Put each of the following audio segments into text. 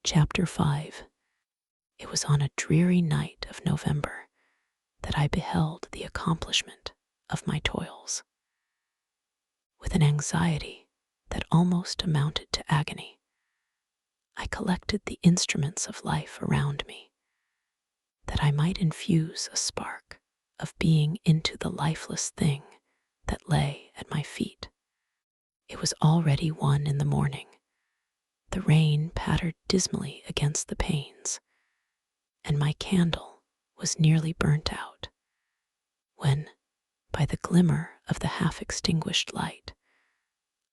Chapter 5. It was on a dreary night of November that I beheld the accomplishment of my toils. With an anxiety that almost amounted to agony, I collected the instruments of life around me, that I might infuse a spark of being into the lifeless thing that lay at my feet. It was already 1 in the morning. The rain pattered dismally against the panes, and my candle was nearly burnt out, when, by the glimmer of the half-extinguished light,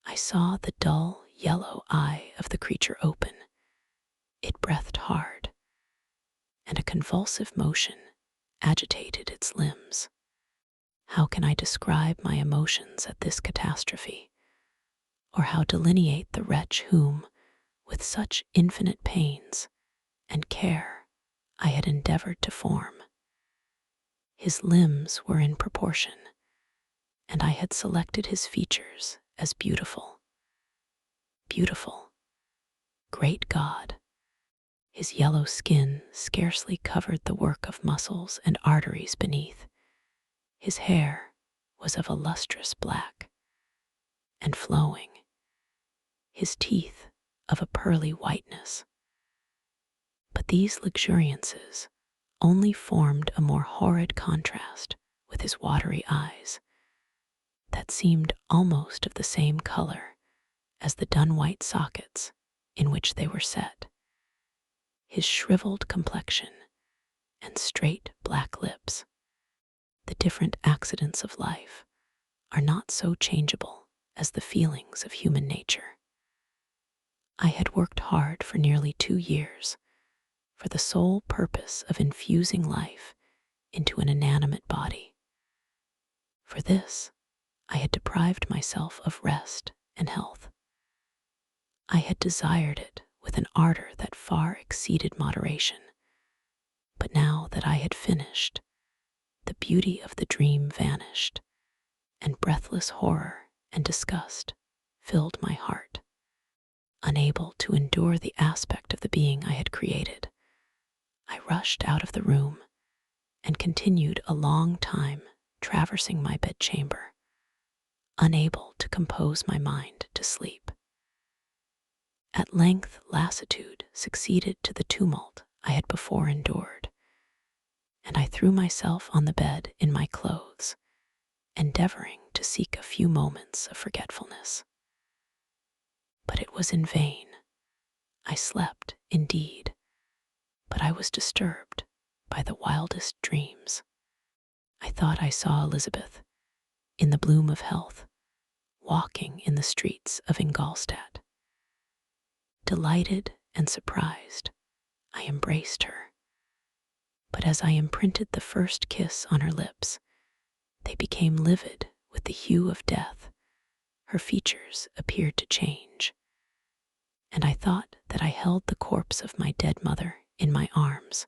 I saw the dull yellow eye of the creature open. It breathed hard, and a convulsive motion agitated its limbs. How can I describe my emotions at this catastrophe, or how delineate the wretch whom, with such infinite pains and care, I had endeavored to form? His limbs were in proportion, and I had selected his features as beautiful. Beautiful. Great God! His yellow skin scarcely covered the work of muscles and arteries beneath. His hair was of a lustrous black and flowing, his teeth of a pearly whiteness. But these luxuriances only formed a more horrid contrast with his watery eyes, that seemed almost of the same color as the dun-white sockets in which they were set. His shriveled complexion and straight black lips. The different accidents of life are not so changeable as the feelings of human nature. I had worked hard for nearly 2 years for the sole purpose of infusing life into an inanimate body. For this, I had deprived myself of rest and health. I had desired it with an ardor that far exceeded moderation. But now that I had finished, the beauty of the dream vanished, and breathless horror and disgust filled my heart. Unable to endure the aspect of the being I had created, I rushed out of the room and continued a long time traversing my bedchamber, unable to compose my mind to sleep. At length lassitude succeeded to the tumult I had before endured, and I threw myself on the bed in my clothes, endeavoring to seek a few moments of forgetfulness. But it was in vain. I slept, indeed, but I was disturbed by the wildest dreams. I thought I saw Elizabeth, in the bloom of health, walking in the streets of Ingolstadt. Delighted and surprised, I embraced her. But as I imprinted the first kiss on her lips, they became livid with the hue of death. Her features appeared to change, and I thought that I held the corpse of my dead mother in my arms.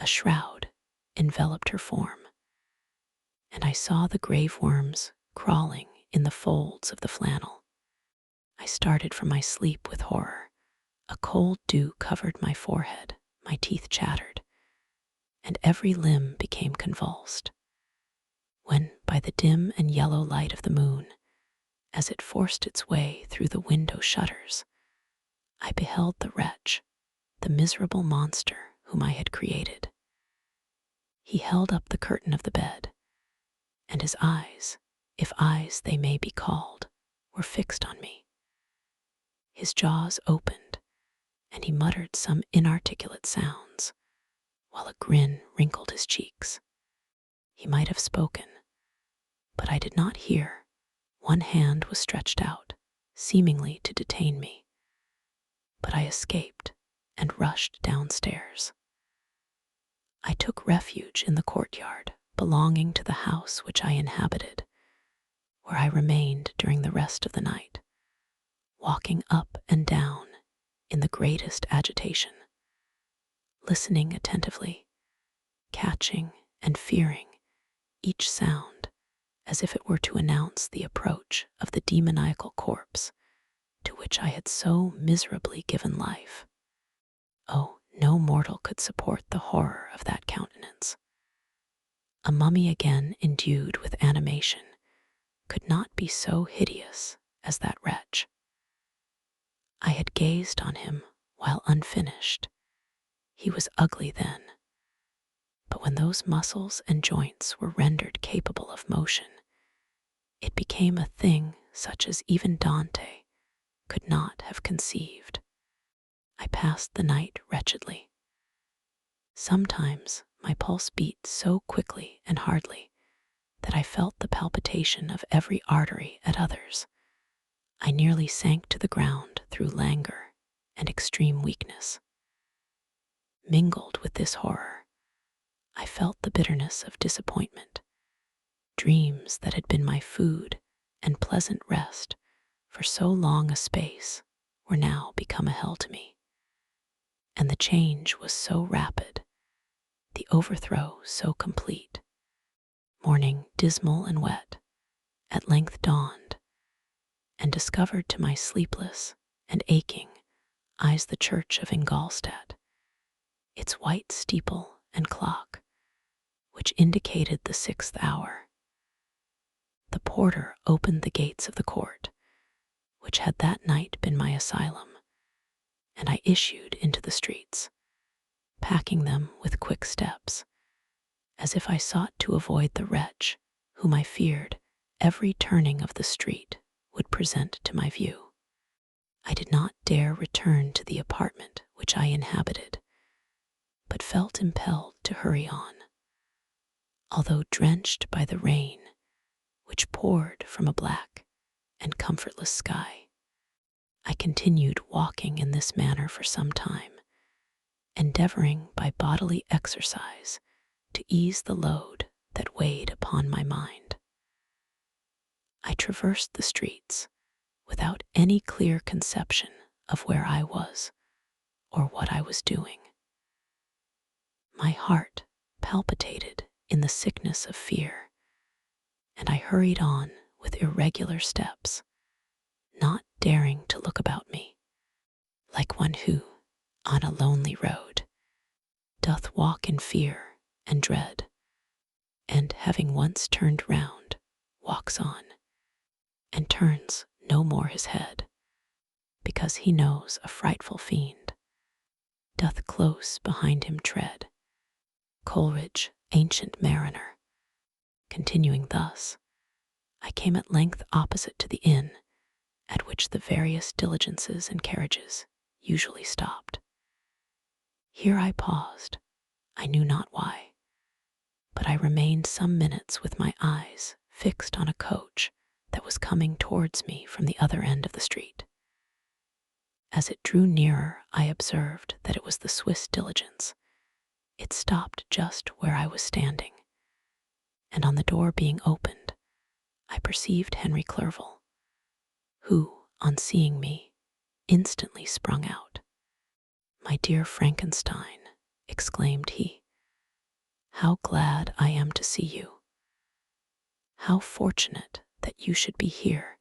A shroud enveloped her form, and I saw the grave worms crawling in the folds of the flannel. I started from my sleep with horror. A cold dew covered my forehead, my teeth chattered, and every limb became convulsed, when, by the dim and yellow light of the moon, as it forced its way through the window shutters, I beheld the wretch, the miserable monster whom I had created. He held up the curtain of the bed, and his eyes, if eyes they may be called, were fixed on me. His jaws opened, and he muttered some inarticulate sounds, while a grin wrinkled his cheeks. He might have spoken, but I did not hear. One hand was stretched out, seemingly to detain me, but I escaped and rushed downstairs. I took refuge in the courtyard belonging to the house which I inhabited, where I remained during the rest of the night, walking up and down in the greatest agitation, listening attentively, catching and fearing each sound as if it were to announce the approach of the demoniacal corpse to which I had so miserably given life. mortal could support the horror of that countenance. A mummy again endued with animation could not be so hideous as that wretch. I had gazed on him while unfinished. He was ugly then, but when those muscles and joints were rendered capable of motion, it became a thing such as even Dante could not have conceived. I passed the night wretchedly. Sometimes my pulse beat so quickly and hardly that I felt the palpitation of every artery at others. I nearly sank to the ground through languor and extreme weakness. Mingled with this horror, I felt the bitterness of disappointment. Dreams that had been my food and pleasant rest for so long a space were now become a hell to me. And the change was so rapid, the overthrow so complete. Morning, dismal and wet, at length dawned, and discovered to my sleepless and aching eyes the church of Ingolstadt, its white steeple and clock, which indicated the 6th hour. The porter opened the gates of the court, which had that night been my asylum, and I issued into the streets, packing them with quick steps, as if I sought to avoid the wretch whom I feared every turning of the street would present to my view. I did not dare return to the apartment which I inhabited, but felt impelled to hurry on. Although drenched by the rain, which poured from a black and comfortless sky, I continued walking in this manner for some time, endeavoring by bodily exercise to ease the load that weighed upon my mind. I traversed the streets without any clear conception of where I was or what I was doing. My heart palpitated in the sickness of fear, and I hurried on with irregular steps, not daring to look about me, like one who, on a lonely road, doth walk in fear and dread, and having once turned round, walks on, and turns no more his head, because he knows a frightful fiend doth close behind him tread. Coleridge, Ancient Mariner. Continuing thus, I came at length opposite to the inn at which the various diligences and carriages usually stopped. Here I paused, I knew not why, but I remained some minutes with my eyes fixed on a coach that was coming towards me from the other end of the street. As it drew nearer, I observed that it was the Swiss diligence. It stopped just where I was standing, and on the door being opened, I perceived Henry Clerval, who, on seeing me, instantly sprung out. "My dear Frankenstein," exclaimed he, "how glad I am to see you! How fortunate that you should be here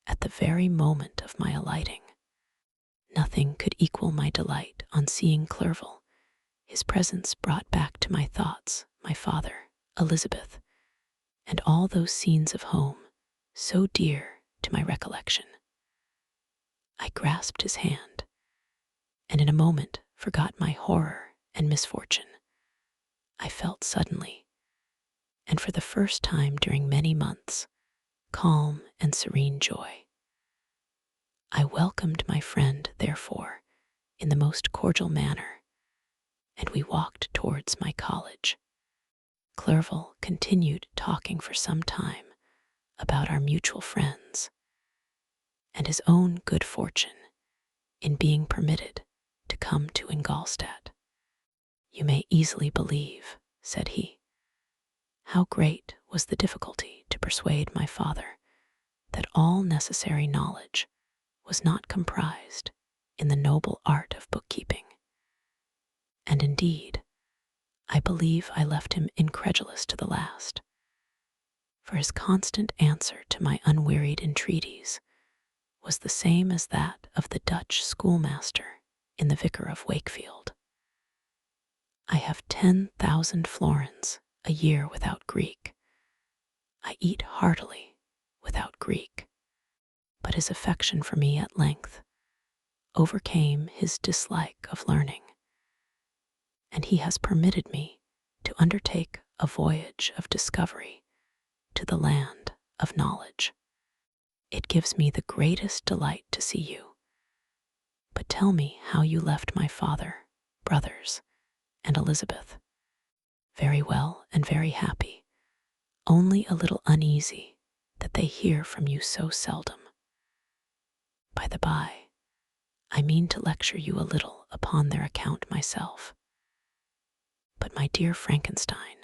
at the very moment of my alighting." Nothing could equal my delight on seeing Clerval. His presence brought back to my thoughts my father, Elizabeth, and all those scenes of home so dear to my recollection. I grasped his hand, and in a moment forgot my horror and misfortune. I felt suddenly, and for the first time during many months, calm and serene joy. I welcomed my friend, therefore, in the most cordial manner, and we walked towards my college. Clerval continued talking for some time about our mutual friends and his own good fortune in being permitted to come to Ingolstadt. "You may easily believe," said he, "how great was the difficulty to persuade my father that all necessary knowledge was not comprised in the noble art of bookkeeping. And indeed, I believe I left him incredulous to the last, for his constant answer to my unwearied entreaties was the same as that of the Dutch schoolmaster in the Vicar of Wakefield. I have 10,000 florins a year without Greek. I eat heartily without Greek. But his affection for me at length overcame his dislike of learning, and he has permitted me to undertake a voyage of discovery to the land of knowledge. It gives me the greatest delight to see you. But tell me how you left my father, brothers, and Elizabeth. Very well and very happy, only a little uneasy that they hear from you so seldom. By the by, I mean to lecture you a little upon their account myself. But my dear Frankenstein,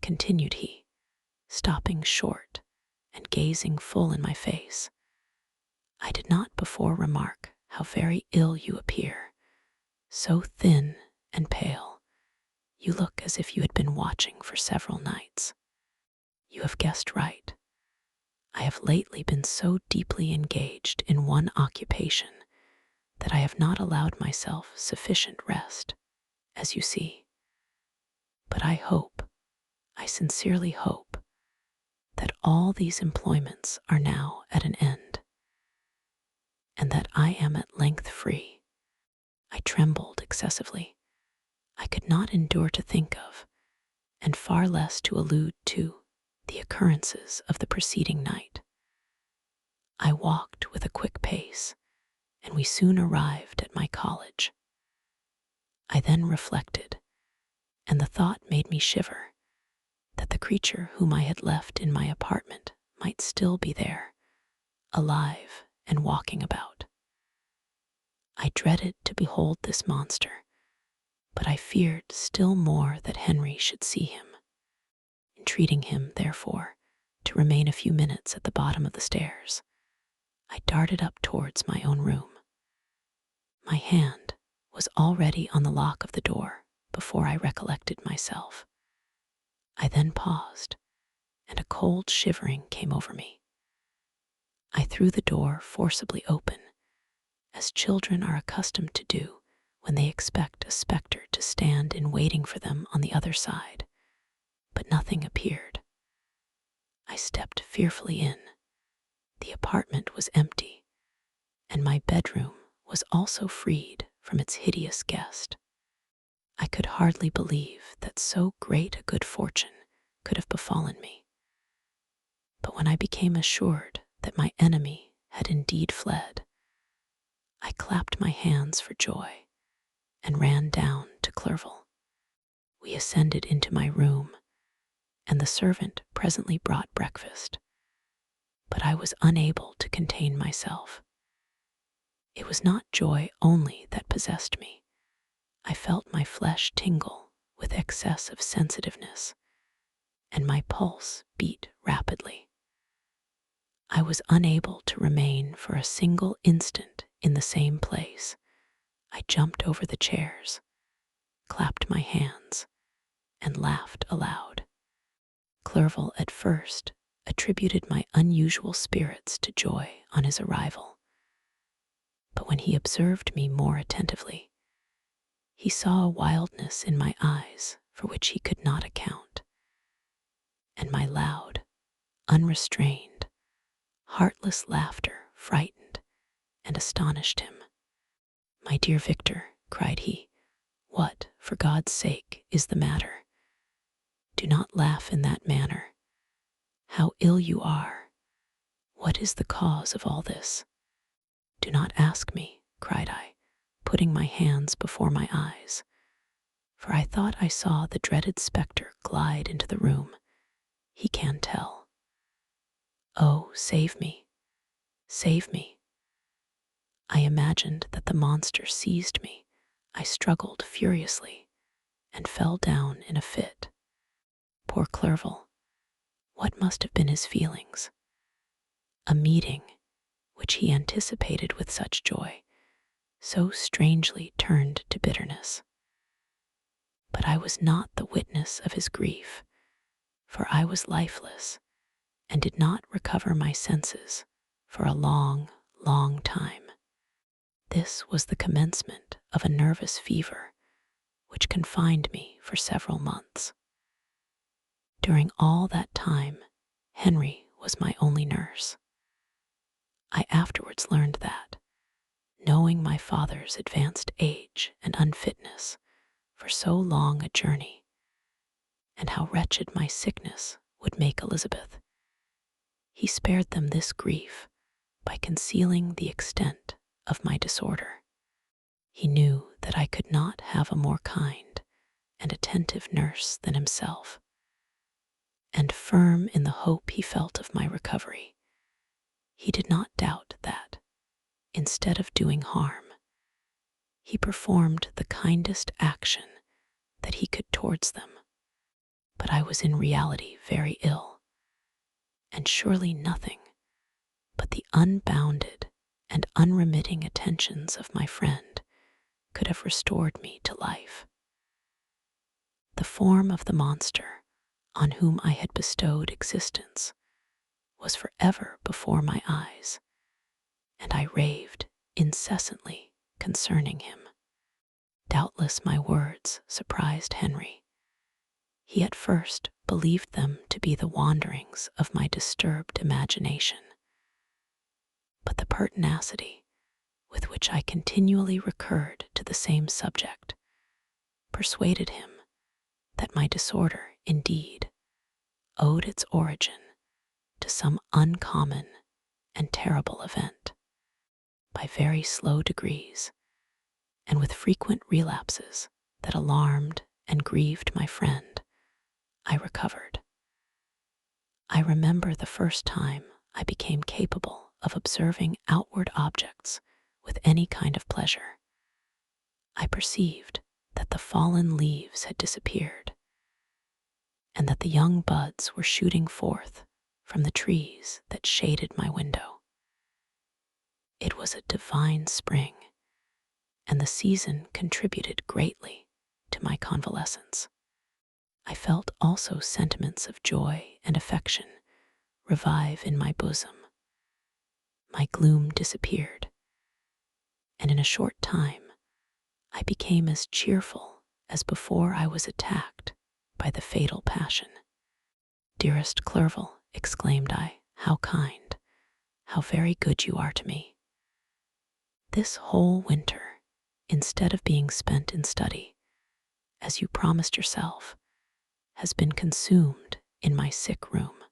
continued he, stopping short and gazing full in my face, I did not before remark how very ill you appear, so thin and pale. You look as if you had been watching for several nights. You have guessed right. I have lately been so deeply engaged in one occupation that I have not allowed myself sufficient rest, as you see. But I sincerely hope, that all these employments are now at an end, and that I am at length free. I trembled excessively. I could not endure to think of, and far less to allude to, the occurrences of the preceding night. I walked with a quick pace, and we soon arrived at my college. I then reflected, and the thought made me shiver, that the creature whom I had left in my apartment might still be there, alive and walking about. I dreaded to behold this monster, but I feared still more that Henry should see him. Entreating him, therefore, to remain a few minutes at the bottom of the stairs, I darted up towards my own room. My hand was already on the lock of the door before I recollected myself. I then paused, and a cold shivering came over me. I threw the door forcibly open, as children are accustomed to do when they expect a spectre to stand in waiting for them on the other side, but nothing appeared. I stepped fearfully in. The apartment was empty, and my bedroom was also freed from its hideous guest. I could hardly believe that so great a good fortune could have befallen me. But when I became assured that my enemy had indeed fled, I clapped my hands for joy and ran down to Clerval. We ascended into my room, and the servant presently brought breakfast, but I was unable to contain myself. It was not joy only that possessed me. I felt my flesh tingle with excess of sensitiveness, and my pulse beat rapidly. I was unable to remain for a single instant in the same place. I jumped over the chairs, clapped my hands, and laughed aloud. Clerval at first attributed my unusual spirits to joy on his arrival, but when he observed me more attentively, he saw a wildness in my eyes for which he could not account, and my loud, unrestrained, heartless laughter frightened and astonished him. "My dear Victor," cried he, "what, for God's sake, is the matter? Do not laugh in that manner. How ill you are! What is the cause of all this?" "Do not ask me," cried I, putting my hands before my eyes, for I thought I saw the dreaded spectre glide into the room. "He can tell. Oh, save me, save me." I imagined that the monster seized me. I struggled furiously and fell down in a fit. Poor Clerval, what must have been his feelings? A meeting, which he anticipated with such joy, so strangely turned to bitterness. But I was not the witness of his grief, for I was lifeless and did not recover my senses for a long, long time. This was the commencement of a nervous fever which confined me for several months. During all that time, Henry was my only nurse. I afterwards learned that, knowing my father's advanced age and unfitness for so long a journey, and how wretched my sickness would make Elizabeth, he spared them this grief by concealing the extent of my disorder. He knew that I could not have a more kind and attentive nurse than himself, and firm in the hope he felt of my recovery, he did not doubt that, instead of doing harm, he performed the kindest action that he could towards them. But I was in reality very ill, and surely nothing but the unbounded and unremitting attentions of my friend could have restored me to life. The form of the monster on whom I had bestowed existence was forever before my eyes, and I raved incessantly concerning him. Doubtless my words surprised Henry. He at first believed them to be the wanderings of my disturbed imagination, but the pertinacity with which I continually recurred to the same subject persuaded him that my disorder indeed owed its origin to some uncommon and terrible event. By very slow degrees, and with frequent relapses that alarmed and grieved my friend, I recovered. I remember the first time I became capable of observing outward objects with any kind of pleasure. I perceived that the fallen leaves had disappeared, and that the young buds were shooting forth from the trees that shaded my window. It was a divine spring, and the season contributed greatly to my convalescence. I felt also sentiments of joy and affection revive in my bosom. My gloom disappeared, and in a short time I became as cheerful as before I was attacked by the fatal passion. "Dearest Clerval," exclaimed I, "how kind, how very good you are to me. This whole winter, instead of being spent in study, as you promised yourself, has been consumed in my sick room.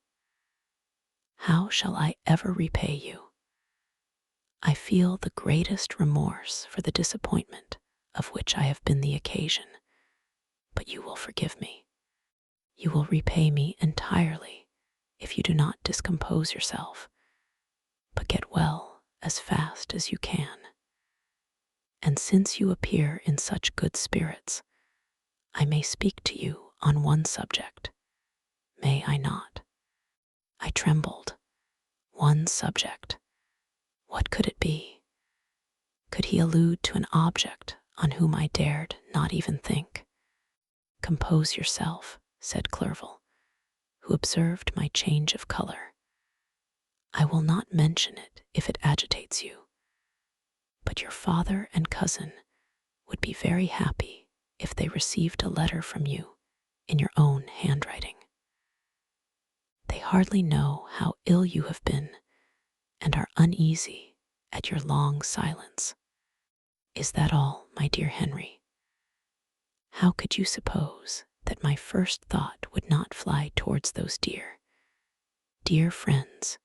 How shall I ever repay you? I feel the greatest remorse for the disappointment of which I have been the occasion, but you will forgive me. You will repay me entirely if you do not discompose yourself, but get well as fast as you can. And since you appear in such good spirits, I may speak to you on one subject, may I not?" I trembled. One subject. What could it be? Could he allude to an object on whom I dared not even think? "Compose yourself," said Clerval, who observed my change of color. "I will not mention it if it agitates you, but your father and cousin would be very happy if they received a letter from you in your own handwriting. They hardly know how ill you have been and are uneasy at your long silence. Is that all, my dear Henry? How could you suppose that my first thought would not fly towards those dear, dear friends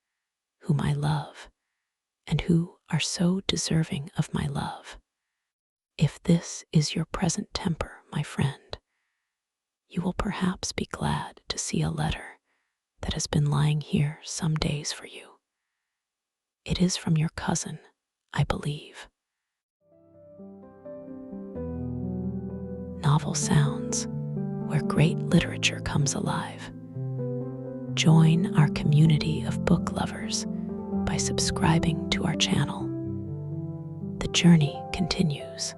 whom I love and who are so deserving of my love? If this is your present temper, my friend, you will perhaps be glad to see a letter that has been lying here some days for you. It is from your cousin, I believe." Novel sounds where great literature comes alive. Join our community of book lovers by subscribing to our channel. The journey continues.